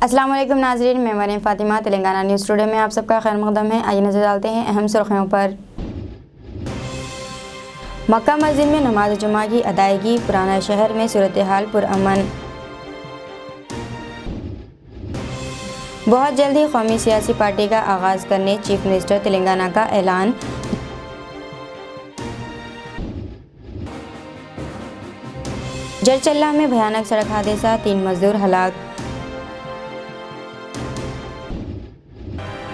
अस्सलाम वालेकुम नाज़रीन, मैं मरीम फ़ातिमा तेलंगाना न्यूज़ टुडे में आप सबका खैर मक़दम है। आइए नज़र डालते हैं अहम सुर्खियों पर। मक्का मस्जिद में नमाज जुमा की अदायगी, पुराना शहर में सूरत हाल पुरअमन। बहुत जल्द ही कौमी सियासी पार्टी का आगाज़ करने चीफ मिनिस्टर तेलंगाना का ऐलान। जरचल्ला में भयानक सड़क हादसा, 3 मजदूर हलाक।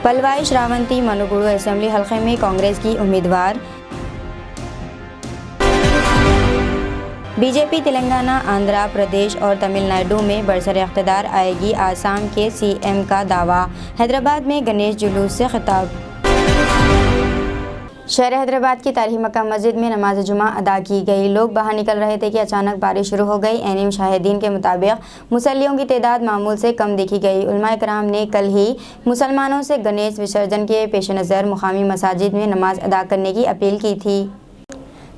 पलवाई श्रावंती मनुगुरु असेंबली हल्के में कांग्रेस की उम्मीदवार। बीजेपी तेलंगाना, आंध्र प्रदेश और तमिलनाडु में बरसर इख्तिदार आएगी, आसाम के सीएम का दावा। हैदराबाद में गणेश जुलूस से खिताब। शहर हैदराबाद की तारीखी मक्का मस्जिद में नमाज जुमा अदा की गई। लोग बाहर निकल रहे थे कि अचानक बारिश शुरू हो गई। एनिम शाहिदीन के मुताबिक मुसल्लियों की तादाद मामूल से कम देखी गई। उलमा इकराम ने कल ही मुसलमानों से गणेश विसर्जन के पेश नज़र मुकामी मसाजिद में नमाज अदा करने की अपील की थी।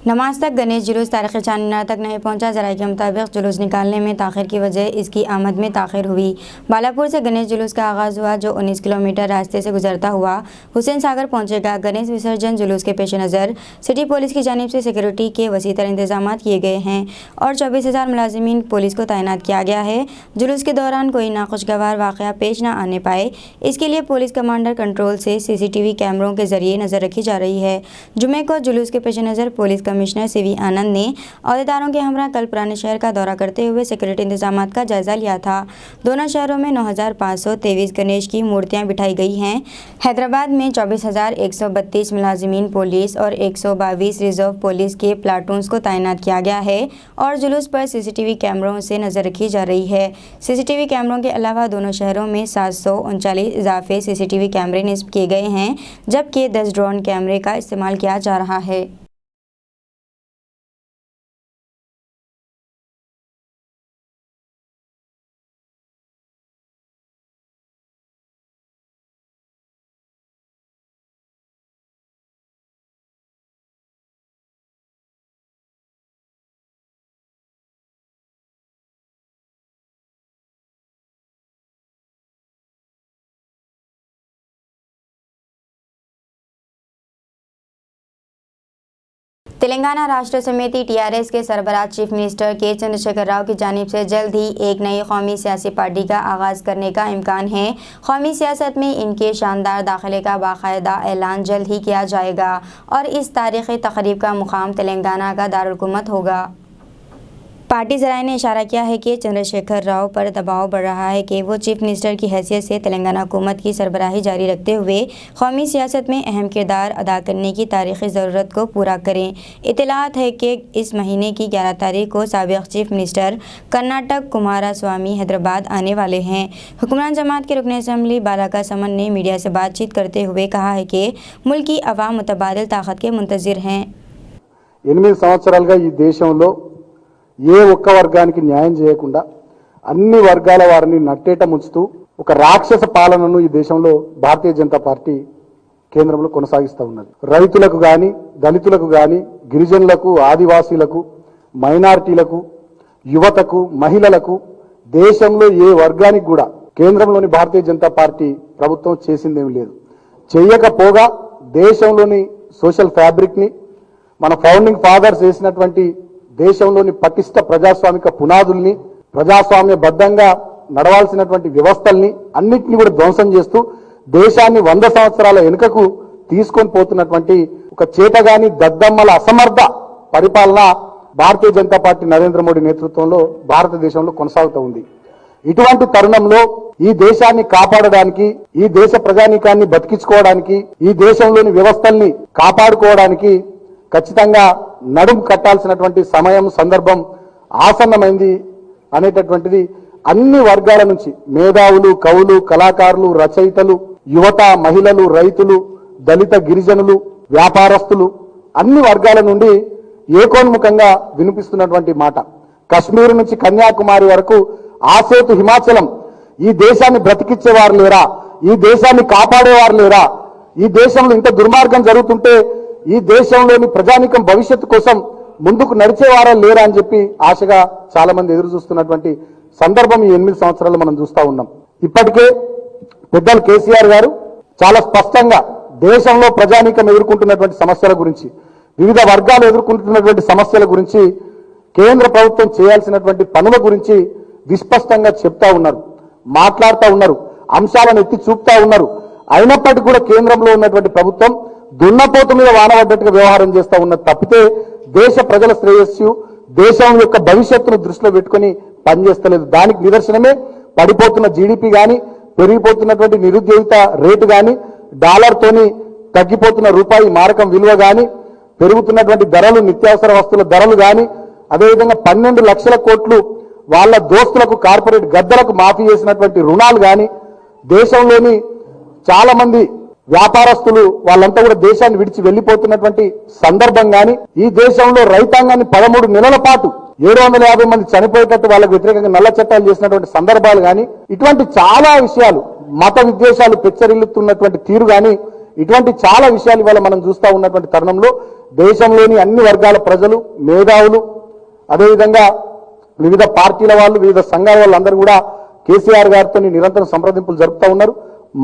नमाज तक गणेश जुलूस तारीख 4 मीनार तक नहीं पहुंचा। ज़राए के मुताबिक जुलूस निकालने में ताख़िर की वजह इसकी आमद में ताख़िर हुई। बालापुर से गणेश जुलूस का आगाज़ हुआ, जो 19 किलोमीटर रास्ते से गुजरता हुआ हुसैन सागर पहुंचेगा। गणेश विसर्जन जुलूस के पेश नज़र सिटी पुलिस की जानिब से सिक्योरिटी के वसी तर इंतजाम किए गए हैं और 24,000 मुलाजिमीन पुलिस को तैनात किया गया है। जुलूस के दौरान कोई नाखुशगवार वाक़या पेश न आने पाए, इसके लिए पुलिस कमांडर कंट्रोल से CCTV कैमरों के जरिए नज़र रखी जा रही है। जुमे को जुलूस के पेश नज़र पुलिस कमिश्नर CV आनंद ने अहदेदारों के हमरा कल पुराने शहर का दौरा करते हुए सिक्योरिटी इंतजाम का जायजा लिया था। दोनों शहरों में 9,523 गणेश की मूर्तियां बिठाई गई हैं। हैदराबाद में 24,132 मुलाजिमीन पुलिस और 122 रिजर्व पुलिस के प्लाटून्स को तैनात किया गया है और जुलूस पर CCTV कैमरों से नज़र रखी जा रही है। CCTV कैमरों के अलावा दोनों शहरों में 739 इजाफे CCTV कैमरे नस्ब किए गए हैं, जबकि 10 ड्रोन कैमरे का इस्तेमाल किया जा रहा है। तेलंगाना राष्ट्र समिति TRS के सरबराह चीफ मिनिस्टर के चंद्रशेखर राव की जानिब से जल्द ही एक नई कौमी सियासी पार्टी का आगाज़ करने का इम्कान है। कौमी सियासत में इनके शानदार दाखिले का बाकायदा ऐलान जल्द ही किया जाएगा और इस तारीख़ी तक़रीब का मुकाम तेलंगाना का दारुल हुकूमत होगा। पार्टी ज़राए ने इशारा किया है कि चंद्रशेखर राव पर दबाव बढ़ रहा है कि वो चीफ मिनिस्टर की हैसियत से तेलंगाना हुकूमत की सरबराही जारी रखते हुए कौमी सियासत में अहम किरदार अदा करने की तारीख़ी ज़रूरत को पूरा करें। इत्तलात है कि इस महीने की 11 तारीख को साबिक़ चीफ मिनिस्टर कर्नाटक कुमारस्वामी हैदराबाद आने वाले हैं। हुक्मरान जमात के रुकन असम्बली बालाका समन ने मीडिया से बातचीत करते हुए कहा है कि मुल्क की अवाम मुतबादिल ताकत के मुंतज़िर हैं। 8 సంవత్సరాలుగా ఈ దేశంలో ఏ ఒక్క వర్గానికి న్యాయం చేయకుండా అన్ని వర్గాల వారిని నట్టేట ముంచుతూ ఒక రాక్షస పాలనను ఈ దేశంలో భారతీయ జనతా పార్టీ కేంద్రంలో కొనసాగిస్తూ ఉన్నది. రైతులకు గాని, దళితులకు గాని, గిరిజనులకు, ఆదివాసీలకు, మైనారిటీలకు, యువతకు, మహిళలకు దేశంలో ఏ వర్గానికి కూడా కేంద్రంలోని భారతీయ జనతా పార్టీ ప్రభుత్వం చేసిందేమీ లేదు. చేయకపోగా దేశంలోని సోషల్ ఫ్యాబ్రిక్ ని మన ఫౌండింగ్ ఫాదర్స్ చేసినటువంటి దేశంలోని పటిష్ట ప్రజాస్వామిక పునాదుల్ని, ప్రజాస్వామ్యబద్ధంగా నడవాల్సినటువంటి వ్యవస్థల్ని అన్నిటిని కూడా ధ్వంసం చేస్తూ దేశాన్ని 100 సంవత్సరాల వెనుకకు తీసుకొని పోతున్నటువంటి ఒక చేతగాని దద్దమ్మల అసమర్థ పరిపాలన భారతీయ జనతా పార్టీ నరేంద్ర మోడీ నేతృత్వంలో భారతదేశంలో కొనసాగుతూ ఉంది. ఇటువంటి తరుణంలో ఈ దేశాన్ని కాపాడడానికి, ఈ దేశ ప్రజానీకాన్ని బతికించుకోవడానికి, ఈ దేశంలోని వ్యవస్థల్ని కాపాడుకోవడానికి ఖచ్చితంగా నడుము కట్టాల్సినటువంటి సమయం, సందర్భం ఆసన్నమైంది అనేటటువంటిది అన్ని వర్గాల నుంచి మేధావులు, కవులు, కళాకారులు, రచయితలు, యువత, మహిళలు, రైతులు, దళిత, గిరిజనులు, వ్యాపారస్తులు అన్ని వర్గాల నుండి ఏకోన్ముఖంగా వినిపిస్తున్నటువంటి మాట. కశ్మీర్ నుంచి కన్యాకుమారి వరకు, ఆసేతు హిమాచలం, ఈ దేశాన్ని బ్రతికించేవారు లేరా, ఈ దేశాన్ని కాపాడేవారు లేరా, ఈ దేశంలో ఇంత దుర్మార్గం జరుగుతుంటే ఈ దేశంలోని ప్రజానీకం భవిష్యత్తు కోసం ముందుకు నడిచేవారా లేరా అని చెప్పి ఆశగా చాలా మంది ఎదురు చూస్తున్నటువంటి సందర్భం ఈ 8 సంవత్సరాలు మనం చూస్తా ఉన్నాం. ఇప్పటికే పెద్దలు కేసీఆర్ గారు చాలా స్పష్టంగా దేశంలో ప్రజానీకం ఎదుర్కొంటున్నటువంటి సమస్యల గురించి, వివిధ వర్గాలు ఎదుర్కొంటున్నటువంటి సమస్యల గురించి, కేంద్ర ప్రభుత్వం చేయాల్సినటువంటి పనుల గురించి విస్పష్టంగా చెప్తా ఉన్నారు, మాట్లాడుతూ ఉన్నారు, అంశాలను ఎత్తి చూపుతా ఉన్నారు. అయినప్పటికీ కూడా కేంద్రంలో ఉన్నటువంటి ప్రభుత్వం దున్నపోతు మీద వానబడ్డట్టుగా వ్యవహారం చేస్తూ ఉన్నది తప్పితే దేశ ప్రజల శ్రేయస్సు, దేశం యొక్క భవిష్యత్తును దృష్టిలో పెట్టుకుని పనిచేస్తలేదు. దానికి నిదర్శనమే పడిపోతున్న జీడిపి కానీ, పెరిగిపోతున్నటువంటి నిరుద్యోగిత రేటు కానీ, డాలర్తోని తగ్గిపోతున్న రూపాయి మారకం విలువ కానీ, పెరుగుతున్నటువంటి ధరలు, నిత్యావసర వస్తువుల ధరలు కానీ, అదేవిధంగా 12 లక్షల కోట్లు వాళ్ళ దోస్తులకు, కార్పొరేట్ గద్దలకు మాఫీ చేసినటువంటి రుణాలు కానీ, దేశంలోని చాలా మంది వ్యాపారస్తులు వాళ్ళంతా కూడా దేశాన్ని విడిచి వెళ్లిపోతున్నటువంటి సందర్భం కానీ, ఈ దేశంలో రైతాంగాన్ని 13 నెలల పాటు 750 మంది చనిపోయేటట్టు వాళ్ళకు వ్యతిరేకంగా నల్ల చట్టాలు చేసినటువంటి సందర్భాలు కానీ, ఇటువంటి చాలా విషయాలు, మత విద్వేషాలు పెచ్చరిల్లుతున్నటువంటి తీరు కానీ, ఇటువంటి చాలా విషయాలు ఇవాళ మనం చూస్తూ ఉన్నటువంటి తరుణంలో దేశంలోని అన్ని వర్గాల ప్రజలు, మేధావులు, అదేవిధంగా వివిధ పార్టీల వాళ్ళు, వివిధ సంఘాల వాళ్ళందరూ కూడా కేసీఆర్ గారితో నిరంతరం సంప్రదింపులు జరుపుతూ ఉన్నారు,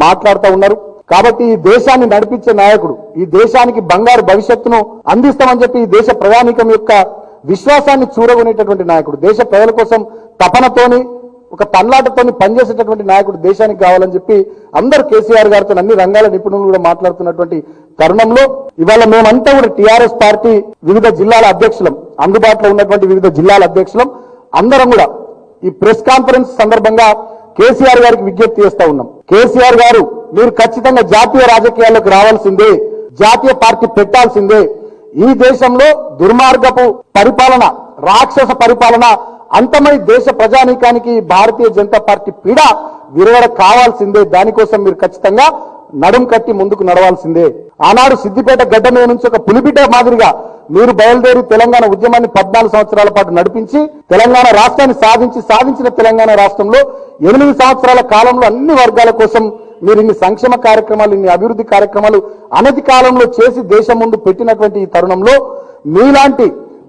మాట్లాడుతూ ఉన్నారు. కాబట్టి ఈ దేశాన్ని నడిపించే నాయకుడు, ఈ దేశానికి బంగారు భవిష్యత్తును అందిస్తామని చెప్పి ఈ దేశ ప్రజానీకం యొక్క విశ్వాసాన్ని చూరగొనేటటువంటి నాయకుడు, దేశ ప్రజల కోసం తపనతోని, ఒక తన్లాటతోని పనిచేసేటటువంటి నాయకుడు దేశానికి కావాలని చెప్పి అందరూ కేసీఆర్ గారితో అన్ని రంగాల నిపుణులు కూడా మాట్లాడుతున్నటువంటి తరుణంలో ఇవాళ మేమంతా కూడా టీఆర్ఎస్ పార్టీ వివిధ జిల్లాల అధ్యక్షులం, అందుబాటులో ఉన్నటువంటి వివిధ జిల్లాల అధ్యక్షులం అందరం కూడా ఈ ప్రెస్ కాన్ఫరెన్స్ సందర్భంగా కేసీఆర్ గారికి విజ్ఞప్తి చేస్తా ఉన్నాం. కేసీఆర్ గారు, మీరు ఖచ్చితంగా జాతీయ రాజకీయాల్లోకి రావాల్సిందే, జాతీయ పార్టీ పెట్టాల్సిందే. ఈ దేశంలో దుర్మార్గపు పరిపాలన, రాక్షస పరిపాలన అంతమై దేశ ప్రజానీకానికి భారతీయ జనతా పార్టీ పీడ విరగడ కావాల్సిందే. దానికోసం మీరు ఖచ్చితంగా నడుం కట్టి ముందుకు నడవాల్సిందే. ఆనాడు సిద్దిపేట గడ్డ మీద నుంచి ఒక పులిబిడ్డ మాదిరిగా మీరు బయలుదేరి తెలంగాణ ఉద్యమాన్ని 14 సంవత్సరాల పాటు నడిపించి తెలంగాణ రాష్ట్రాన్ని సాధించిన తెలంగాణ రాష్ట్రంలో 8 సంవత్సరాల కాలంలో అన్ని వర్గాల కోసం మీరు ఇన్ని సంక్షేమ కార్యక్రమాలు, ఇన్ని అభివృద్ధి కార్యక్రమాలు అనతి కాలంలో చేసి దేశం ముందు పెట్టినటువంటి ఈ తరుణంలో మీలాంటి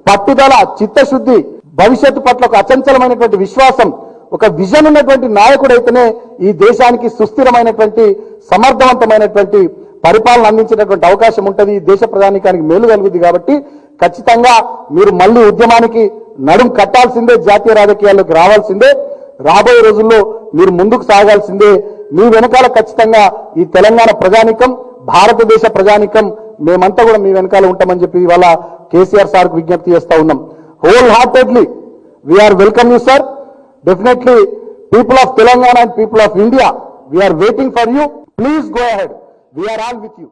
పట్టుదల, చిత్తశుద్ధి, భవిష్యత్తు పట్ల ఒక అచంచలమైనటువంటి విశ్వాసం, ఒక విజన్ ఉన్నటువంటి నాయకుడైతేనే ఈ దేశానికి సుస్థిరమైనటువంటి, సమర్థవంతమైనటువంటి పరిపాలన అందించేటటువంటి అవకాశం ఉంటుంది, ఈ దేశ ప్రజానీకానికి మేలు కలుగుతుంది. కాబట్టి ఖచ్చితంగా మీరు మళ్ళీ ఉద్యమానికి నడుం కట్టాల్సిందే, జాతీయ రాజకీయాల్లోకి రావాల్సిందే, రాబోయే రోజుల్లో మీరు ముందుకు సాగాల్సిందే. మీ వెనకాల ఖచ్చితంగా ఈ తెలంగాణ ప్రజానీకం, భారతదేశ ప్రజానీకం మేమంతా కూడా మీ వెనకాల ఉంటామని చెప్పి ఇవాళ కేసీఆర్ సార్కు విజ్ఞప్తి చేస్తా ఉన్నాం. Whole heartedly we're welcome you sir. Definitely people of Telangana and people of India, we're waiting for you. Please go ahead, we're all with you.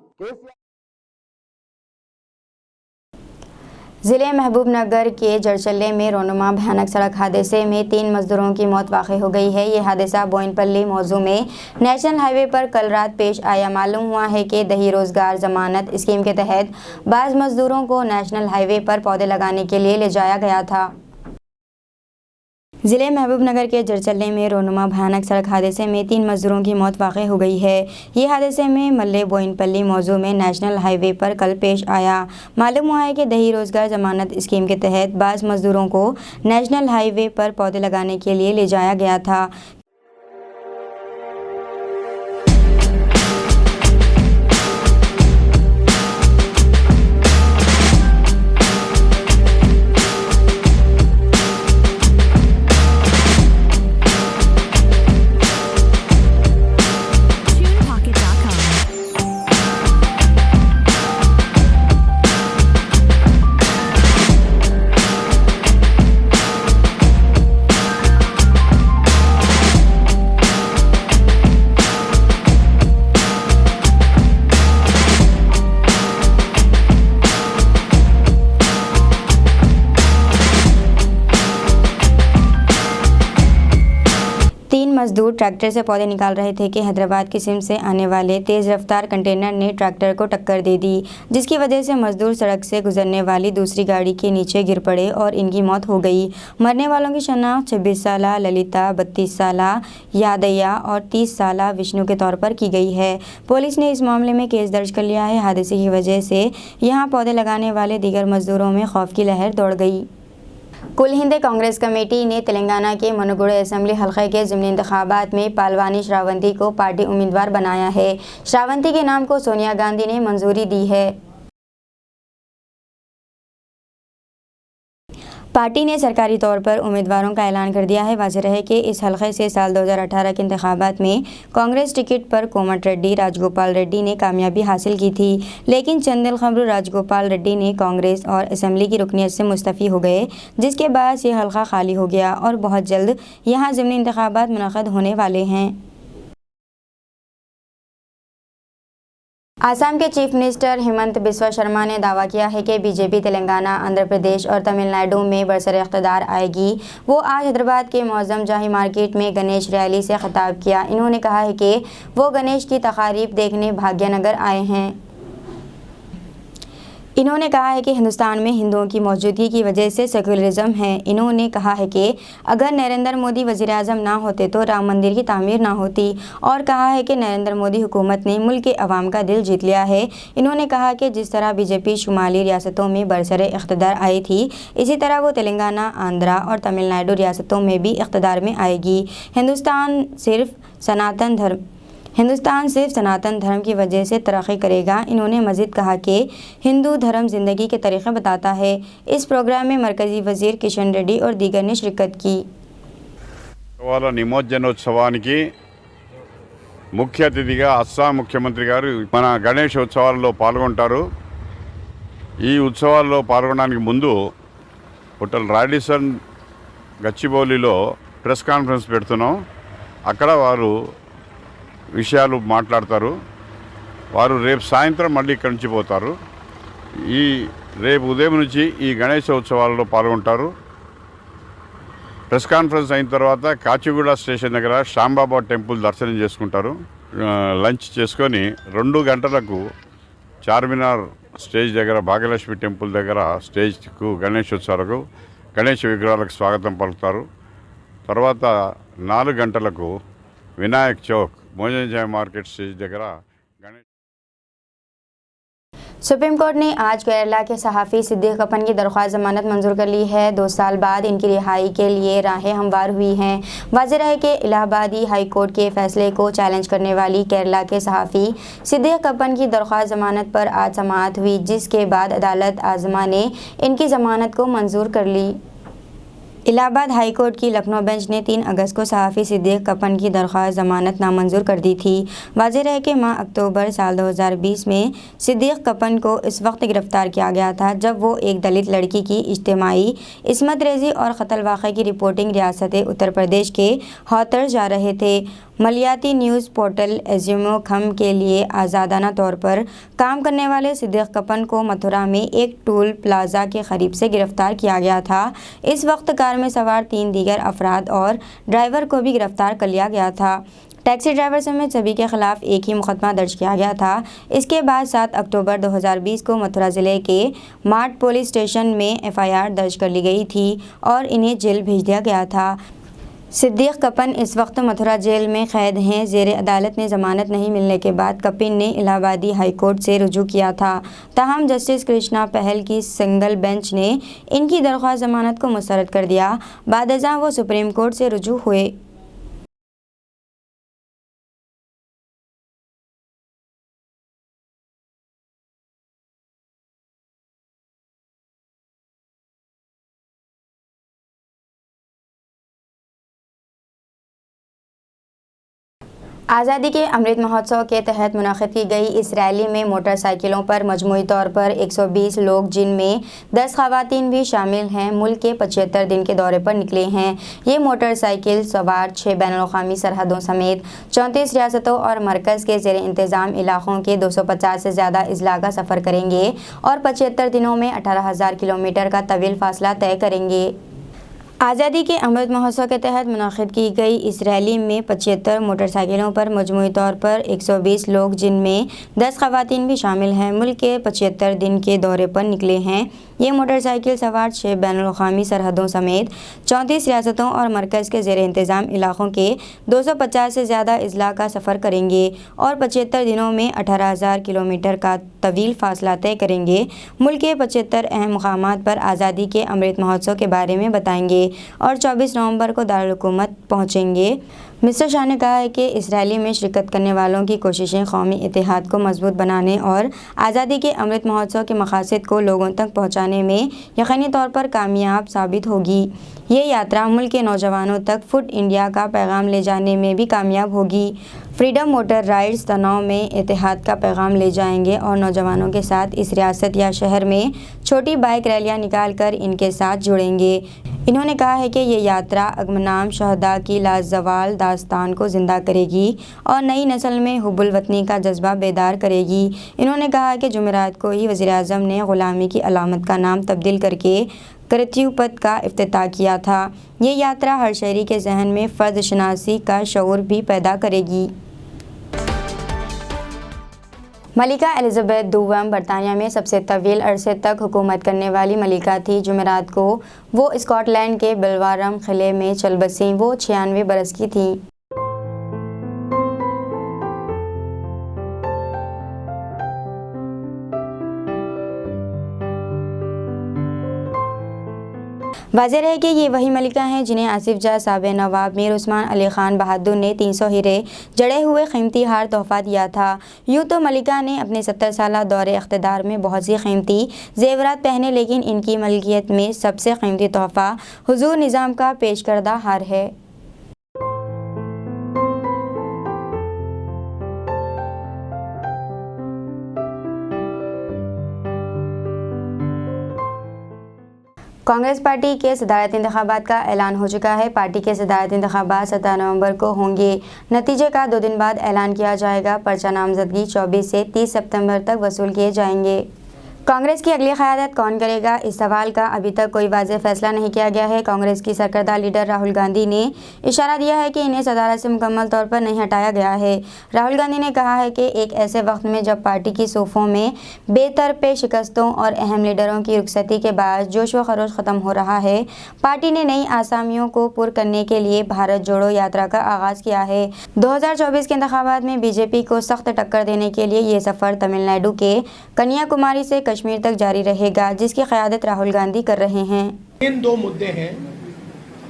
जिले महबूबनगर के जड़चल्ले में रोनुमा भयानक सड़क हादसे में 3 मजदूरों की मौत वाक़ई हो गई है। ये हादसा बोइनपल्ली मौजू में नेशनल हाईवे पर कल रात पेश आया। मालूम हुआ है कि दही रोजगार जमानत स्कीम के तहत बाज़ मजदूरों को नेशनल हाईवे पर पौधे लगाने के लिए ले जाया गया था। जिले महबूबनगर के जड़चल्ले में रोनुमा भयानक सड़क हादसे में 3 मजदूरों की मौत वाक़ई हो गई है। ये हादसे में मल्ले बोइनपल्ली मौजू में नेशनल हाईवे पर कल पेश आया। मालूम हुआ है कि दही रोजगार जमानत स्कीम के तहत बाज़ मजदूरों को नेशनल हाईवे पर पौधे लगाने के लिए ले जाया गया था। 3 मजदूर ट्रैक्टर से पौधे निकाल रहे थे कि हैदराबाद की सिम से आने वाले तेज़ रफ्तार कंटेनर ने ट्रैक्टर को टक्कर दे दी, जिसकी वजह से मजदूर सड़क से गुजरने वाली दूसरी गाड़ी के नीचे गिर पड़े और इनकी मौत हो गई। मरने वालों की शनाख्त 26 साल ललिता, 32 साल यादయ్య और 30 साल विष्णु के तौर पर की गई है। पुलिस ने इस मामले में केस दर्ज कर लिया है। हादसे की वजह से यहाँ पौधे लगाने वाले दीगर मजदूरों में खौफ की लहर दौड़ गई। कुल हिंद कांग्रेस कमेटी ने तेलंगाना के मनुगुड़ असेंबली हलके के ज़िमनी इंतखाबात में पालवानी श्रावंती को पार्टी उम्मीदवार बनाया है। श्रावंती के नाम को सोनिया गांधी ने मंजूरी दी है। पार्टी ने सरकारी तौर पर उम्मीदवारों का ऐलान कर दिया है। वाज़ेह है कि इस हलके से साल 2018 के इंतखाबात में कांग्रेस टिकट पर कोमट रेड्डी राजगोपाल रेड्डी ने कामयाबी हासिल की थी, लेकिन चंद दिन कबल राजगोपाल रेड्डी ने कांग्रेस और असेंबली की रुकनीत से मुस्तफ़ी हो गए, जिसके बाद ये हलका खाली हो गया और बहुत जल्द यहाँ ज़िमनी इंतखाबात मुनक़द होने वाले हैं। आसाम के चीफ मिनिस्टर हेमंत बिस्वा शर्मा ने दावा किया है कि बीजेपी तेलंगाना, आंध्र प्रदेश और तमिलनाडु में बरसर इक़्तिदार आएगी। वो आज हैदराबाद के मौज़म जाही मार्केट में गणेश रैली से खिताब किया। इन्होंने कहा है कि वो गणेश की तक़रीब देखने भाग्यनगर आए हैं। इन्होंने कहा है कि हिंदुस्तान में हिंदुओं की मौजूदगी की वजह से सेकुलरिज्म है। इन्होंने कहा है कि अगर नरेंद्र मोदी वज़ीर-ए-आज़म ना होते तो राम मंदिर की तामीर ना होती, और कहा है कि नरेंद्र मोदी हुकूमत ने मुल्क के अवाम का दिल जीत लिया है। इन्होंने कहा कि जिस तरह बीजेपी शुमाली रियासतों में बरसरे इक़्तिदार आई थी, इसी तरह वो तेलंगाना, आंध्रा और तमिलनाडु रियासतों में भी इक़्तिदार में आएगी। हिंदुस्तान सिर्फ सनातन धर्म की वजह से तरक्की करेगा। इन्होंने मज़ीद कहा कि हिंदू धर्म ज़िंदगी के तरीक़े बताता है। इस प्रोग्राम में मरकज़ी वज़ीर किशन रेड्डी और दीगर ने शिरकत की। నిమజ్జనోత్సవానికి ముఖ్య అతిథిగా అస్సాం ముఖ్యమంత్రి గారు మన గణేష్ ఉత్సవాల్లో పాల్గొంటారు. ఈ ఉత్సవాల్లో పాల్గొనడానికి ముందు హోటల్ రాడిసన్ గచ్చిబౌలిలో ప్రెస్ కాన్ఫరెన్స్ పెడుతున్నాం. అక్కడ వారు విషయాలు మాట్లాడతారు. వారు రేపు సాయంత్రం మళ్ళీ ఇక్కడి నుంచి పోతారు. రేపు ఉదయం నుంచి ఈ గణేష ఉత్సవాల్లో పాల్గొంటారు. ప్రెస్ కాన్ఫరెన్స్ అయిన తర్వాత కాచిగూడ స్టేషన్ దగ్గర శ్యాంబాబా టెంపుల్ దర్శనం చేసుకుంటారు. లంచ్ చేసుకొని 2 గంటలకు చార్మినార్ స్టేజ్ దగ్గర భాగ్యలక్ష్మి టెంపుల్ దగ్గర స్టేజ్కు గణేష్ ఉత్సవాలకు గణేష్ విగ్రహాలకు స్వాగతం పలుకుతారు. తర్వాత 4 గంటలకు వినాయక్ చౌక్ మోజంజాయ్ మార్కెట్ स्टेज దగ్గర सुप्रीम कोर्ट ने आज केरला के सहाफ़ी सिद्दीक़ कपन की दरख्वास्त ज़मानत मंजूर कर ली है। 2 साल बाद इनकी रिहाई के लिए राहें हमवार हुई हैं। वाज़ेह है कि इलाहाबादी हाई कोर्ट के फैसले को चैलेंज करने वाली केरला के सहाफ़ी सिद्दीक़ कपन की दरख्वास्त ज़मानत पर आज समाअत हुई, जिसके बाद अदालत आज़मा ने इनकी ज़मानत को मंजूर कर ली। इलाहाबाद हाई कोर्ट की लखनऊ बेंच ने 3 अगस्त को सहाफ़ी सिद्दीक़ कपन की दरख्वास्त ज़मानत नामंजूर कर दी थी। वाज़ेह है कि माह अक्टूबर साल 2020 में सिद्दीक़ कपन को इस वक्त गिरफ़्तार किया गया था जब वो एक दलित लड़की की इज्तिमाई इस्मत रेज़ी और क़त्ल वाक़े की रिपोर्टिंग रियासत उत्तर प्रदेश के हाथरस जा रहे थे। मलियाती न्यूज़ पोर्टल एज़्यूमो खम के लिए आज़ादाना तौर पर काम करने वाले सिद्दीक़ कपन को मथुरा में एक टोल प्लाज़ा के करीब से गिरफ़्तार किया गया था। इस वक्त कार में सवार 3 दीगर अफराद और ड्राइवर को भी गिरफ़्तार कर लिया गया था। टैक्सी ड्राइवर समेत सभी के खिलाफ एक ही मुकदमा दर्ज किया गया था। इसके बाद 7 अक्टूबर 2020 को मथुरा ज़िले के मार्ट पुलिस स्टेशन में FIR दर्ज कर ली गई थी और इन्हें जेल भेज दिया गया था। सिद्दीक़ कपन इस वक्त मथुरा जेल में क़ैद हैं। ज़ेरे अदालत ने ज़मानत नहीं मिलने के बाद कपिन ने इलाहाबादी हाई कोर्ट से रुजू किया था। ताहम जस्टिस कृष्णा पहल की सिंगल बेंच ने इनकी दरख्वास्त ज़मानत को मुस्तरद कर दिया। बादअज़ां वो सुप्रीम कोर्ट से रुजू हुए। आज़ादी के अमृत महोत्सव के तहत मुनक़िद की गई इस रैली में मोटरसाइकिलों पर मजमूई तौर पर 120 लोग, जिनमें 10 ख़वातीन भी शामिल हैं, मुल्क के 75 दिन के दौरे पर निकले हैं। ये मोटरसाइकिल सवार 6 बैनुल-अक़वामी सरहदों समेत 34 रियासतों और मरकज़ के ज़ेरे इंतज़ाम इलाक़ों के 250 से ज़्यादा अज़ला का सफ़र करेंगे और 75 दिनों में 18,000 किलोमीटर का तवील फ़ासला तय करेंगे। आज़ादी के अमृत महोत्सव के तहत मुनाकिद की गई इस रैली में 75 मोटरसाइकिलों पर मजमूई तौर पर 120 लोग, जिनमें 10 खवातीन भी शामिल हैं, मुल्क के 75 दिन के दौरे पर निकले हैं। ये मोटरसाइकिल सवार 6 बैनुल-अक़वामी सरहदों समेत 34 रियासतों और मरकज़ के ज़ेर इंतज़ाम इलाक़ों के 250 से ज़्यादा अज़ला का सफ़र करेंगे और 75 दिनों में 18,000 किलोमीटर का तवील फ़ासला तय करेंगे। मुल्क के 75 अहम मक़ामात पर आज़ादी के अमृत महोत्सव के बारे में बताएंगे और 24 नवंबर को दारुल हुकूमत पहुँचेंगे। मिस्टर शाह ने कहा है कि इस रैली में शिरकत करने वालों की कोशिशें कौमी इत्तेहाद को मजबूत बनाने और आज़ादी के अमृत महोत्सव के मकासद को लोगों तक पहुँचाने में यकीनी तौर पर कामयाब साबित होगी। ये यात्रा मुल्क के नौजवानों तक फुट इंडिया का पैगाम ले जाने में भी कामयाब होगी। फ्रीडम मोटर राइड्स तनाव में इत्तेहाद का पैगाम ले जाएंगे और नौजवानों के साथ इस रियासत या शहर में छोटी बाइक रैलियाँ निकाल कर इनके साथ जुड़ेंगे। इन्होंने कहा है कि ये यात्रा अगमनाम शहदा की लाजवाल दास्तान को ज़िंदा करेगी और नई नस्ल में हुब्बुल वतनी का जज्बा बेदार करेगी। इन्होंने कहा कि जुमेरात को ही वज़ीर-ए-आज़म ने ग़ुलामी की अलामत का नाम तब्दील करके कृत्यु पथ का इफ्तिताह किया था। ये यात्रा हर शहरी के जहन में फ़र्द शनासी का शऊर भी पैदा करेगी। मलिका एलिज़ाबेथ दूसरी बरतानिया में सबसे तवील अरसे तक हुकूमत करने वाली मलिका थी। जुमेरात को वो स्कॉटलैंड के बिलवारम क़िले में चल बसीं। वो 96 बरस की थी। वाज़ेह है कि ये वही मलिका हैं जिन्हें आसिफ जाह साबिक़ नवाब मीर उस्मान अली ख़ान बहादुर ने 300 हीरे जड़े हुए कीमती हार तोहफ़ा दिया था। यूँ तो मलिका ने अपने 70 साला दौरे इख्तिदार में बहुत सी कीमती जेवरात पहने, लेकिन इनकी मलकियत में सबसे कीमती तोहफ़ा हुजूर निज़ाम का पेश करदा हार है। कांग्रेस पार्टी के सदारती इंतखाबात का ऐलान हो चुका है। पार्टी के सदारती इंतखाबात 17 नवंबर को होंगे। नतीजे का 2 दिन बाद ऐलान किया जाएगा। पर्चा नामजदगी 24 से 30 सितंबर तक वसूल किए जाएंगे। कांग्रेस की अगली क़यादत कौन करेगा, इस सवाल का अभी तक कोई वाज़ेह फ़ैसला नहीं किया गया है। कांग्रेस की सरकर्दा लीडर राहुल गांधी ने इशारा दिया है कि इन्हें सदारत से मुकम्मल तौर पर नहीं हटाया गया है। राहुल गांधी ने कहा है कि एक ऐसे वक्त में जब पार्टी की सूफों में बेतरपे शिकस्तों और अहम लीडरों की रुखसती के बाद जोश व खरोश ख़त्म हो रहा है, पार्टी ने नई आसामियों को पुर करने के लिए भारत जोड़ो यात्रा का आगाज़ किया है। 2024 के इंतखाबात में बीजेपी को सख्त टक्कर देने के लिए ये सफ़र तमिलनाडु के कन्याकुमारी से कश्मीर तक जारी रहेगा, जिसकी क़यादत राहुल गांधी कर रहे हैं। इन 2 मुद्दे हैं,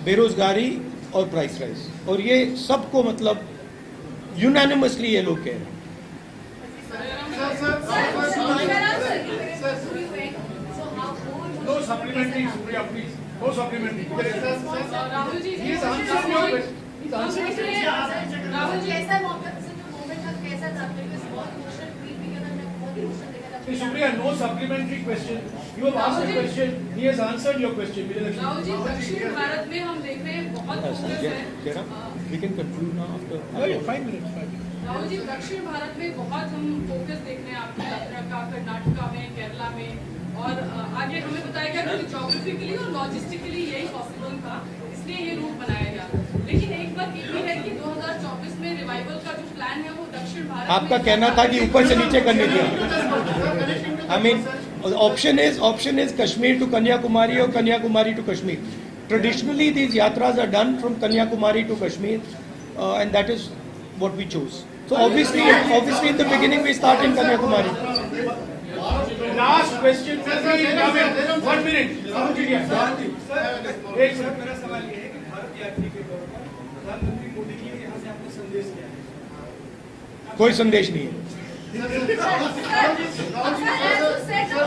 बेरोजगारी और प्राइस राइज, और ये सबको मतलब यूनानिमसली ये लोग कह रहे हैं। No supplementary, Supriya, please. No supplementary. Rahul ji, Rahul ji, ऐसा मौका से जो मोमेंट था कैसा था? बिकॉज़ बहुत इमोशनल ट्वीट भी किया था, बहुत इमोशनल देखा था। Supriya, no supplementary question. You have asked a question. He has answered your question. Rahul ji, दक्षिण भारत में हम देख रहे हैं बहुत फोकस है। We can conclude now after 5 minutes. Rahul ji, दक्षिण भारत में बहुत हम फोकस देख रहे हैं आपकी यात्रा का, कर्नाटका में, केरला में, और आगे हमें बताया गया कि ज्योग्राफिकली और लॉजिस्टिकली यही पॉसिबल था, इसलिए ये रूट बनाया गया। लेकिन एक बात ये भी है कि 2024 में रिवाइवल का जो प्लान है वो दक्षिण भारत आपका कहना था कि ऊपर से नीचे करने दिया। I mean, option is Kashmir to Kanyakumari or Kanyakumari to Kashmir. Traditionally, these yatras are done from Kanyakumari to Kashmir, and that is what we chose. So obviously in the beginning we start in Kanyakumari. Last question. 1 minute. एक minute. मेरा सवाल ये है कि भारत यात्री के तौर पर प्रधानमंत्री मोदी जी ने यहाँ से आपको संदेश दिया है। कोई संदेश नहीं है।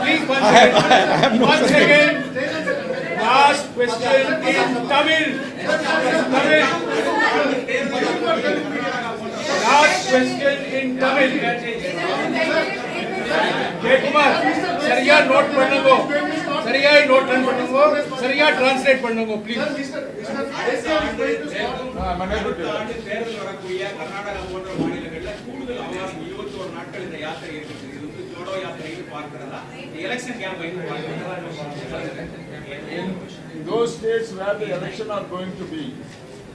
Please, I have no once संदेश। again, last question in Tamil. Last question in Tamil. Jaikumar, सरिया नोट पढ़ो, सरिया नोट पढ़ो, सरिया ट्रांसलेट पढ़ो प्लीज। கர்நாடகா போன்ற மாநிலங்களில் கூடுதல் அவகாசம் 21 நாட்கள் இந்த யாத்திரை இருக்கிறது. बताओ या तो नहीं पार करना इलेक्शन क्या वही पार In those states where the election are going to be,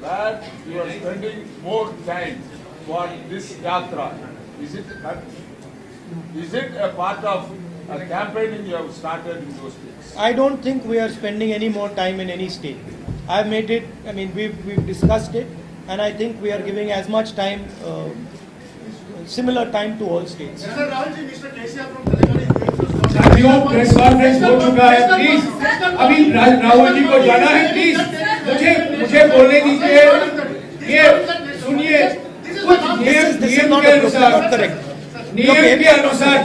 where you are spending more time for this yatra, is it a part of a campaigning you have started in those states? I don't think we are spending any more time in any state. I've made it, I mean, we've discussed it, and I think we are giving as much time, similar time to all states. साथियों press conference हो चुका है, please अभी राहुल जी को जाना है, please मुझे बोलने दीजिए। ये सुनिए कुछ नियम के अनुसार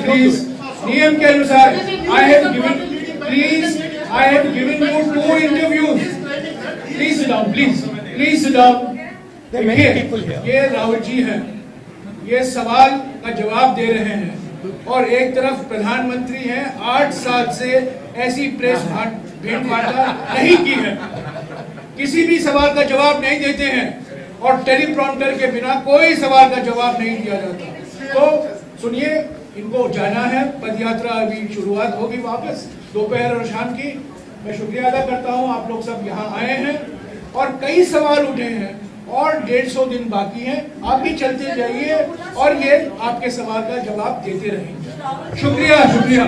प्लीज नियम के अनुसार I have given you 2 interviews. Please sit down, please sit down. ये राहुल जी हैं, ये सवाल का जवाब दे रहे हैं और एक तरफ प्रधानमंत्री हैं, 8 साल से ऐसी प्रेस भेंट वार्ता नहीं की है, किसी भी सवाल का जवाब नहीं देते हैं और टेलीप्रॉम्प्टर के बिना कोई सवाल का जवाब नहीं दिया जाता। तो सुनिए, इनको जाना है, पदयात्रा अभी शुरुआत होगी वापस दोपहर और शाम की। मैं शुक्रिया अदा करता हूं, आप लोग सब यहाँ आए हैं और कई सवाल उठे हैं और 150 दिन बाकी हैं। आप भी चलते जाइए और ये आपके सवाल का जवाब देते रहेंगे। शुक्रिया शुक्रिया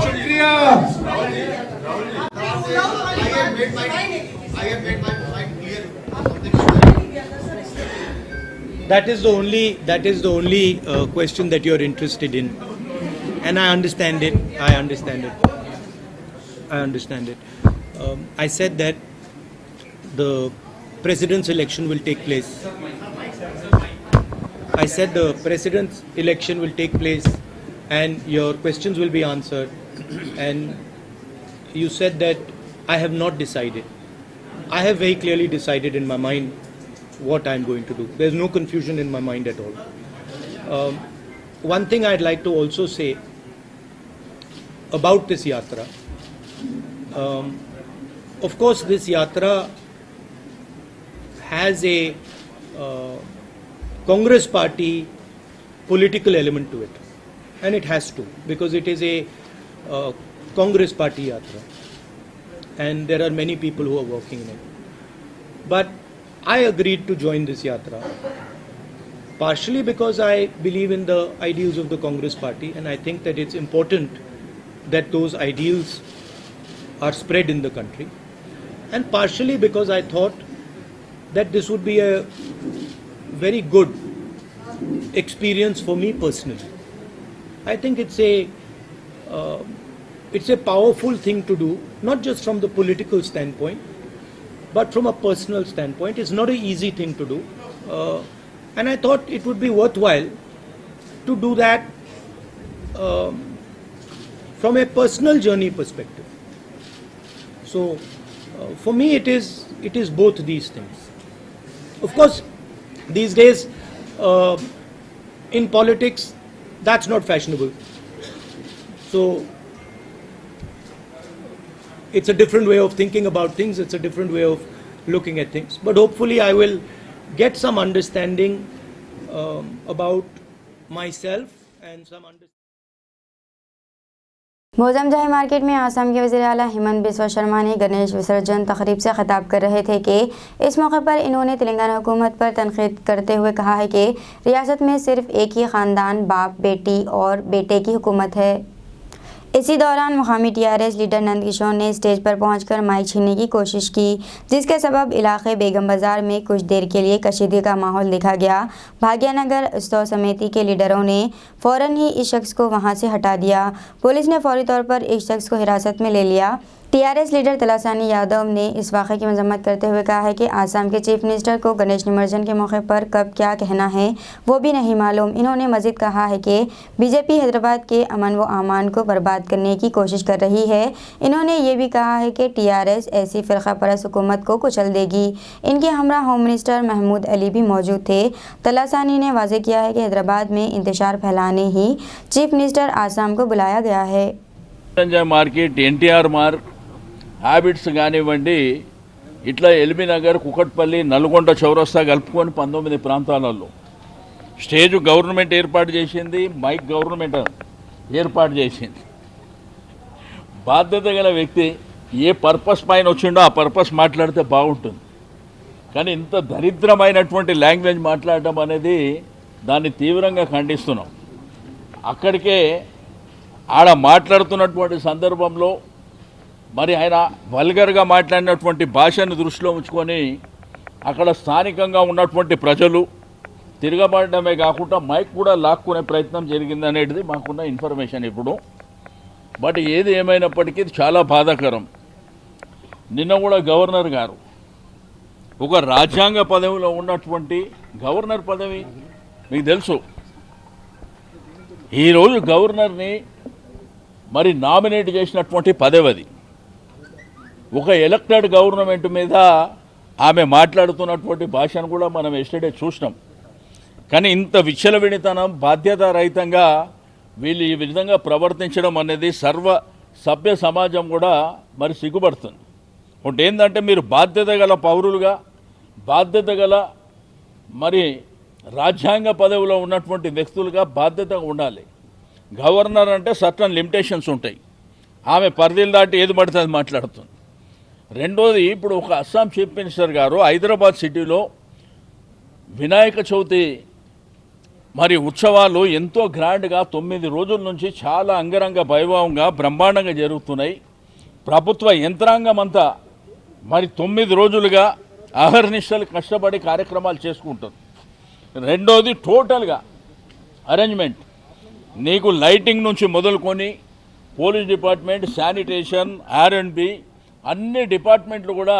शुक्रिया। That is the only question that you are interested in, and I understand it. I said that the President's election will take place. I said the President's election will take place and your questions will be answered. And you said that I have not decided. I have very clearly decided in my mind what I'm going to do. There's no confusion in my mind at all. One thing I'd like to also say about this yatra. Of course, this yatra has a Congress party political element to it, and it has to, because it is a Congress party yatra and there are many people who are working in it. But I agreed to join this yatra partially because I believe in the ideals of the Congress party, and I think that it's important that those ideals are spread in the country, and partially because I thought that this would be a very good experience for me personally. I think it's a powerful thing to do, not just from the political standpoint, but from a personal standpoint. It's not an easy thing to do, and I thought it would be worthwhile to do that from a personal journey perspective. So for me it is both these things. Of course, these days in politics that's not fashionable, so it's a different way of thinking about things, it's a different way of looking at things, but hopefully I will get some understanding about myself and some understanding. Maujam जही market में आसाम के वज़ीर आला हेमंत बिस्वा शर्मा ने गणेश विसर्जन तकरीब से खिताब कर रहे थे कि इस मौके पर इन्होंने तेलंगाना हुकूमत पर तनकीद करते हुए कहा है कि रियासत में सिर्फ एक ही ख़ानदान बाप बेटी और बेटे की हुकूमत है। इसी दौरान मुकामी टीआरएस लीडर नंद किशोर ने स्टेज पर पहुंचकर माइक छीनने की कोशिश की, जिसके सबब इलाके बेगम बाजार में कुछ देर के लिए कशीदगी का माहौल देखा गया। भाग्यनगर उत्सव समिति के लीडरों ने फ़ौरन ही इस शख्स को वहां से हटा दिया। पुलिस ने फौरी तौर पर इस शख्स को हिरासत में ले लिया। टीआरएस लीडर तलासानी यादव ने इस वाक़े की मजम्मत करते हुए कहा है कि आसाम के चीफ मिनिस्टर को गणेश निमज्जन के मौके पर कब क्या कहना है वो भी नहीं मालूम। इन्होंने मज़ीद कहा है कि बीजेपी हैदराबाद के अमन व अमान को बर्बाद करने की कोशिश कर रही है। इन्होंने ये भी कहा है कि टीआरएस ऐसी फ़िरका परस्त हुकूमत को कुचल देगी। इनके हमरा होम मिनिस्टर महमूद अली भी मौजूद थे। तलासानी ने वाज़ेह किया है कि हैदराबाद में इंतशार फैलाने ही चीफ मिनिस्टर आसाम को बुलाया गया है। మార్కెట్ ఎన్టీఆర్ మార్క్ హ్యాబిట్స్ కానివ్వండి, ఇట్లా ఎల్బీ నగర్, కుకట్పల్లి, నల్గొండ చౌరస్తా కలుపుకొని 19 ప్రాంతాలలో స్టేజ్ గవర్నమెంట్ ఏర్పాటు చేసింది. మైక్ గవర్నమెంట్ ఏర్పాటు చేసింది. బాధ్యత గల వ్యక్తి ఏ పర్పస్ పైన వచ్చిండో ఆ పర్పస్ మాట్లాడితే బాగుంటుంది. కానీ ఇంత దరిద్రమైనటువంటి లాంగ్వేజ్ మాట్లాడడం అనేది దాన్ని తీవ్రంగా ఖండిస్తున్నాం. అక్కడికే ఆడ మాట్లాడుతున్నటువంటి సందర్భంలో మరి ఆయన వల్గర్గా మాట్లాడినటువంటి భాషను దృష్టిలో ఉంచుకొని అక్కడ స్థానికంగా ఉన్నటువంటి ప్రజలు తిరగబడమే కాకుండా మైక్ కూడా లాక్కునే ప్రయత్నం జరిగిందనేది మాకున్న ఇన్ఫర్మేషన్ ఇప్పుడు. బట్ ఏది ఏమైనప్పటికీ చాలా బాధాకరం. నిన్న కూడా గవర్నర్ గారు ఒక రాజ్యాంగ పదవిలో ఉన్నటువంటి గవర్నర్ పదవి మీకు తెలుసు. ఈరోజు గవర్నర్ని మరి నామినేట్ చేసినటువంటి పదవి అది. ఒక ఎలక్టెడ్ గవర్నమెంట్ మీద ఆమె మాట్లాడుతున్నటువంటి భాషను కూడా మనం ఎస్టర్డే చూసినాం. కానీ ఇంత విచ్చలవిడితనం బాధ్యతారహితంగా వీళ్ళు ఈ విధంగా ప్రవర్తించడం అనేది సర్వ సభ్య సమాజం కూడా మరి సిగ్గుపడుతుంది. ఒకటి ఏంటంటే మీరు బాధ్యత గల పౌరులుగా బాధ్యత గల మరి రాజ్యాంగ పదవిలో ఉన్నటువంటి వ్యక్తులుగా బాధ్యతగా ఉండాలి. గవర్నర్ అంటే సర్టన్ లిమిటేషన్స్ ఉంటాయి. ఆమె పరిధిలు దాటి ఏది పడితే అది మాట్లాడుతుంది. రెండోది, ఇప్పుడు ఒక అస్సాం చీఫ్ మినిస్టర్ గారు హైదరాబాద్ సిటీలో వినాయక చవితి మరి ఉత్సవాలు ఎంతో గ్రాండ్గా 9 రోజుల నుంచి చాలా అంగరంగ వైభవంగా బ్రహ్మాండంగా జరుగుతున్నాయి. ప్రభుత్వ యంత్రాంగం అంతా మరి 9 రోజులుగా అహర్నిశలు కష్టపడి కార్యక్రమాలు చేసుకుంటుంది. రెండోది, టోటల్గా అరేంజ్మెంట్ నీకు లైటింగ్ నుంచి మొదలుకొని పోలీస్ డిపార్ట్మెంట్, శానిటేషన్, R&B అన్ని డిపార్ట్మెంట్లు కూడా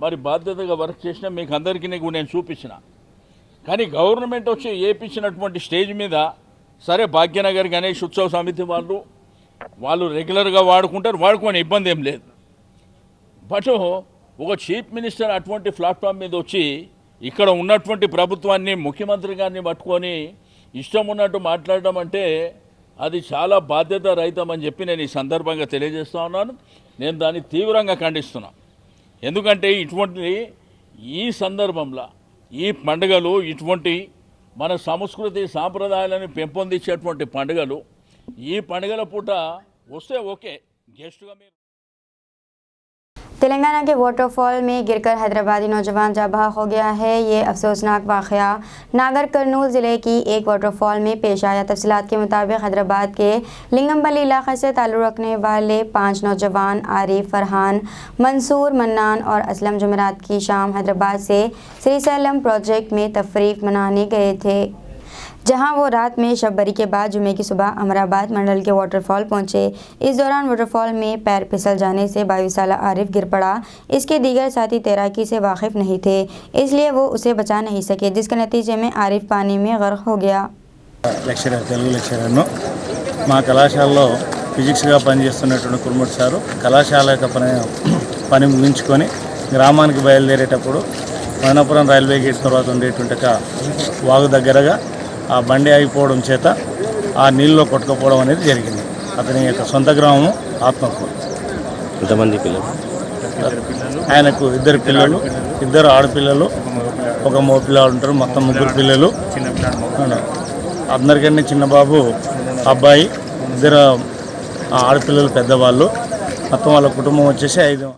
మరి బాధ్యతగా వర్క్ చేసినా మీకు అందరికీ నేను చూపించిన. కానీ గవర్నమెంట్ వచ్చి ఏపించినటువంటి స్టేజ్ మీద సరే భాగ్యనగర్ గణేష్ ఉత్సవ సమితి వాళ్ళు రెగ్యులర్గా వాడుకొని ఇబ్బంది ఏం లేదు. బట్ ఒక చీఫ్ మినిస్టర్ అటువంటి ప్లాట్ఫామ్ మీద వచ్చి ఇక్కడ ఉన్నటువంటి ప్రభుత్వాన్ని, ముఖ్యమంత్రి గారిని పట్టుకొని ఇష్టం ఉన్నట్టు మాట్లాడడం అంటే అది చాలా బాధ్యత రహితమని చెప్పి నేను ఈ సందర్భంగా తెలియజేస్తూ ఉన్నాను. నేను దాన్ని తీవ్రంగా ఖండిస్తున్నాను. ఎందుకంటే ఇటువంటి ఈ సందర్భంలో ఈ పండుగలు, ఇటువంటి మన సంస్కృతి సాంప్రదాయాలను పెంపొందించేటువంటి పండుగలు, ఈ పండుగల పూట వస్తే ఓకే గెస్ట్గా మీరు. तेलंगाना के वाटरफॉल में गिरकर हैदराबादी नौजवान जाँ बहक हो गया है। ये अफसोसनाक वाक़या नागर कर्नूल ज़िले की एक वाटरफॉल में पेश आया। तफसीलात के मुताबिक हैदराबाद के लिंगमपल्ली इलाके से ताल्लुक़ रखने वाले 5 नौजवान आरिफ, फरहान, मंसूर, मन्नान और असलम जुमेरात की शाम हैदराबाद से श्रीशैलम प्रोजेक्ट में तफरीक मनाने गए थे, जहां वो रात में शबबरी के बाद जुमे की सुबह अमराबाद मंडल के वाटरफॉल पहुंचे। इस दौरान वाटरफॉल में पैर फिसल जाने से 22 साला आरिफ गिर पड़ा। इसके दीगर साथी तैराकी से वाकिफ़ नहीं थे, इसलिए वो उसे बचा नहीं सके, जिसके नतीजे में आरिफ पानी में गर्क हो गया। లెక్చరర్, తెలుగు లెక్చరర్ను మా కళాశాలలో ఫిజిక్స్గా పనిచేస్తున్నటువంటి కుర్మటి సారు కళాశాల యొక్క పని ముగించుకొని గ్రామానికి బయలుదేరేటప్పుడు మదనపురం రైల్వే గేట్ తర్వాత ఉండేటువంటి వాగు దగ్గరగా ఆ బండి ఆగిపోవడం చేత ఆ నీళ్ళలో కొట్టుకుపోవడం అనేది జరిగింది. అతని యొక్క సొంత గ్రామం ఆత్మకూరు. ఎంతమంది పిల్లలు? ఆయనకు 2 పిల్లలు, 2 ఆడపిల్లలు, ఒక మగ పిల్లలు ఉంటారు. మొత్తం 3 పిల్లలు. అందరికన్నా చిన్న బాబు అబ్బాయి, 2 ఆడపిల్లలు పెద్దవాళ్ళు. మొత్తం వాళ్ళ కుటుంబం వచ్చేసి 5.